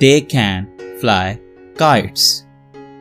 they can fly kites،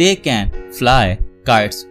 they can fly kites،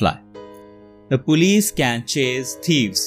fly۔ the police can chase thieves،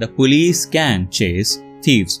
the police can chase thieves،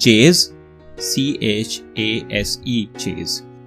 chase، chase، chase۔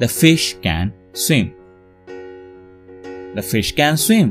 the fish can swim، the fish can swim،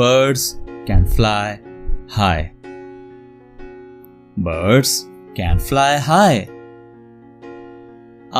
birds can fly high، birds can fly high۔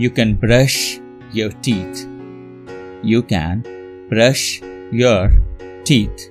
you can brush your teeth، you can brush your teeth۔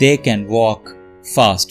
they can walk fast،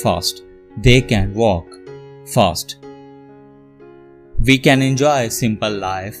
fast، they can walk fast۔ we can enjoy simple life،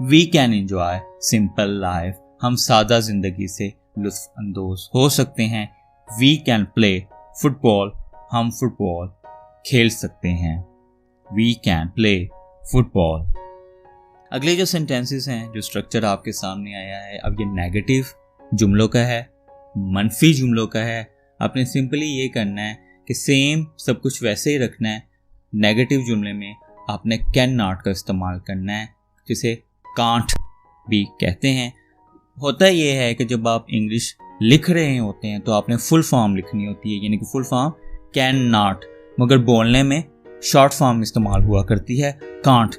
we can enjoy simple life, हम सादा जिंदगी से लुत्फ अंदोज हो सकते हैं। We can play football, हम फुटबॉल खेल सकते हैं। We can play football. अगले जो सेंटेंसेस हैं, जो स्ट्रक्चर आपके सामने आया है, अब ये नेगेटिव जुमलों का है, मनफी जुमलों का है। आपने सिंपली ये करना है कि सेम सब कुछ वैसे ही रखना है। नेगेटिव जुमले में आपने कैन नॉट का इस्तेमाल करना है, जिसे कांट भी कहते हैं। होता ये है कि जब आप इंग्लिश लिख रहे होते हैं तो आपने फुल फॉर्म लिखनी होती है, यानी कि फुल फॉर्म कैन नॉट, मगर बोलने में शॉर्ट फॉर्म इस्तेमाल हुआ करती है कांट।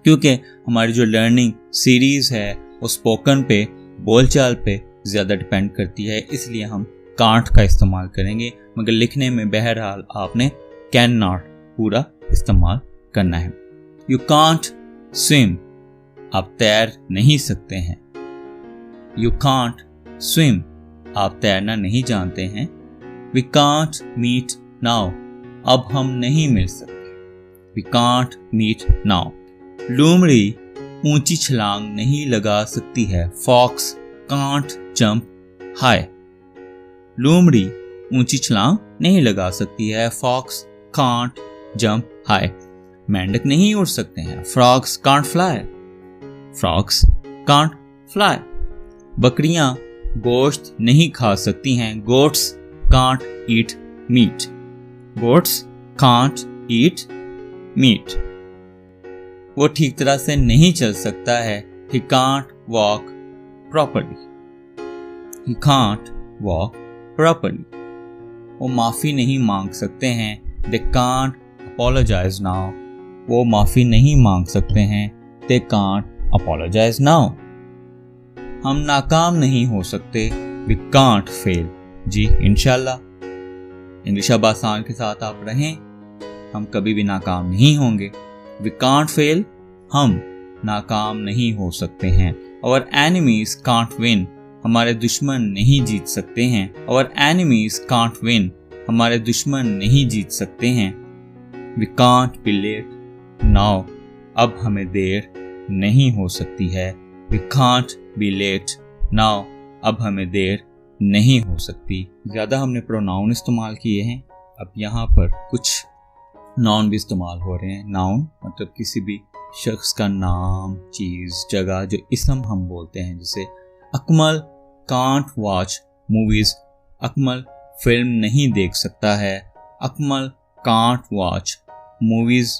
क्योंकि हमारी जो लर्निंग सीरीज़ है वो स्पोकन पे, बोलचाल पे ज़्यादा डिपेंड करती है, इसलिए हम कांट का इस्तेमाल करेंगे, मगर लिखने में बहरहाल आपने कैन नॉट पूरा इस्तेमाल करना है। यू कांट स्विम, आप तैर नहीं सकते हैं। यू कांट स्विम, आप तैरना नहीं जानते हैं। वी कांट मीट नाउ, अब हम नहीं मिल सकते। We can't meet now. लोमड़ी ऊंची छलांग नहीं लगा सकती है। फॉक्स कांट जंप हाई, लोमड़ी ऊंची छलांग नहीं लगा सकती है। Fox can't jump high. मेंढक नहीं उड़ सकते हैं। Frogs can't fly, frogs can't fly. बकरियां गोश्त नहीं खा सकती हैं। Goats can't eat meat, goats can't eat meat. वो ठीक तरह से नहीं चल सकता है। He can't walk properly, he can't walk properly. वो माफी नहीं मांग सकते हैं। दे कांट अपोलोजाइज नाउ, वो माफी नहीं मांग सकते हैं। They can't apologize now. हम नाकाम नहीं हो सकते। वी कांट फेल, जी इंशाल्लाह। इंग्लिश अब आसान के साथ आप रहें, हम कभी भी नाकाम नहीं होंगे। वी कांट फेल, हम नाकाम नहीं हो सकते हैं। और एनिमीज कांट विन, हमारे दुश्मन नहीं जीत सकते हैं। और एनिमीज कांट विन, हमारे दुश्मन नहीं जीत सकते हैं। We can't be late now, अब हमें देर नहीं हो सकती है। We can't be late now, अब हमें देर नहीं हो सकती। ज़्यादा हमने प्रोनाउन इस्तेमाल किए हैं, अब यहाँ पर कुछ नाउन भी इस्तेमाल हो रहे हैं। नाउन मतलब किसी भी शख्स का नाम, चीज़, जगह, जो इसम हम बोलते हैं। जैसे Akmal can't watch movies, Akmal film नहीं देख सकता है। Akmal can't watch movies.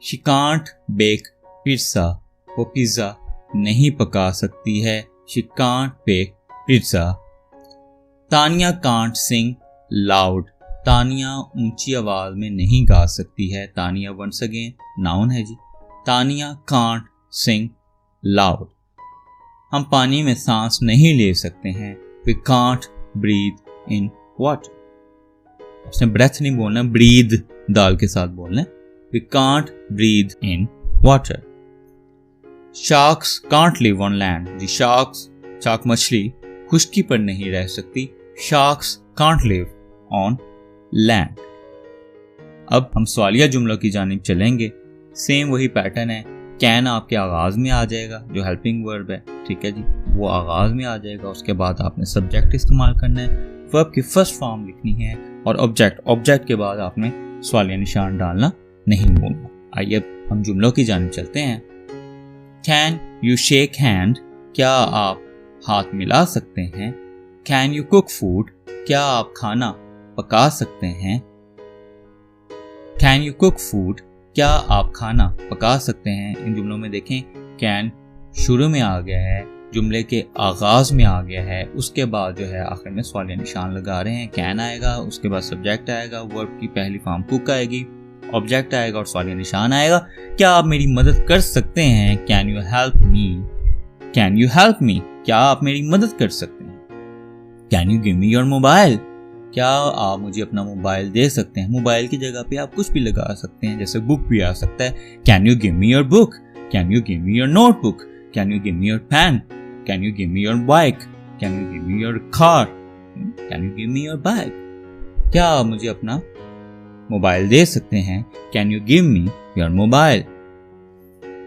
She can't bake pizza, वो पिज़्ज़ा नहीं पका सकती है। She can't bake pizza. Tania can't sing loud, Tania ऊंची आवाज में नहीं गा सकती है। तानिया वंस अगेन नाउन है जी। Tania can't sing loud. हम पानी में सांस नहीं ले सकते हैं। We can't breathe in water, उसने ब्रेथ नहीं बोलना, ब्रीद दाल के साथ बोलना है। We can't breathe in water. Sharks can't live on land, जी शार्क मछली खुश्की पर नहीं रह सकती। Sharks can't live on land. अब हम सवालिया जुमलों की जानिब चलेंगे। सेम वही पैटर्न है। कैन आपके आगाज में आ जाएगा, जो हेल्पिंग वर्ब है, ठीक है जी, वो आगाज में आ जाएगा। उसके बाद आपने सब्जेक्ट इस्तेमाल करना है, वर्ब की फर्स्ट फॉर्म लिखनी है, और ऑब्जेक्ट के बाद आपने सवालिया निशान डालना नहीं भूलना। आइए अब हम जुमलों की जानिब चलते हैं। कैन यू शेक हैंड, क्या आप हाथ मिला सकते हैं। कैन यू कुक फूड, क्या आप खाना पका सकते हैं। कैन यू कुक फूड, क्या आप खाना पका सकते हैं। इन जुमलों में देखें कैन शुरू में आ गया है, जुमले के आगाज में आ गया है, उसके बाद जो है आखिर में सवालिया निशान लगा रहे हैं। कैन आएगा, उसके बाद सब्जेक्ट आएगा, वर्ब की पहली फॉर्म कुक आएगी, ऑब्जेक्ट आएगा और सवालिया निशान आएगा। क्या आप मेरी मदद कर सकते हैं। Can you help me, can you help me, क्या आप मेरी मदद कर सकते हैं। Can you give me your mobile, क्या आप मुझे अपना मोबाइल दे सकते हैं। मोबाइल की जगह पे आप कुछ भी लगा सकते हैं, जैसे बुक भी आ सकता है। Can you give me your book, can you give me your notebook, can you give me your pen, can you give me your bike, can you give me your car, can you give me your bike, क्या आप मुझे अपना mobile दे सकते हैं। Can you give me your mobile.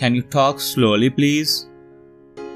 Can you talk slowly please؟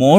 more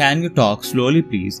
Can you talk slowly please؟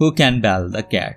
Who can bell the cat؟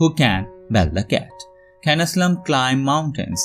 Who can bell the cat؟ Can Aslam climb mountains؟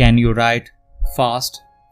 Can you write fast؟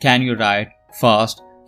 Can you write fast؟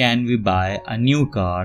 Can we buy a new car؟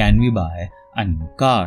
Can we buy a new car؟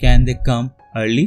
Can they come early؟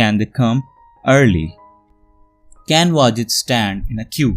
Can they come early؟ Can Wajid stand in a queue؟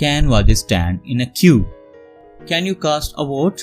Can Wajid stand in a queue؟ Can you cast a vote؟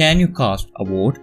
Can you cast a vote؟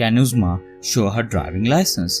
Can Uzma show her driving license؟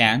Can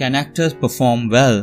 Can actors perform well؟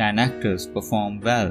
Can actors perform well؟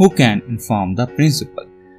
Who can inform the principal؟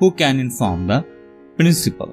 Who can inform the principal؟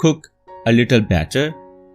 cook a little better؟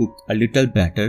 cook a little better؟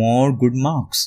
more good marks؟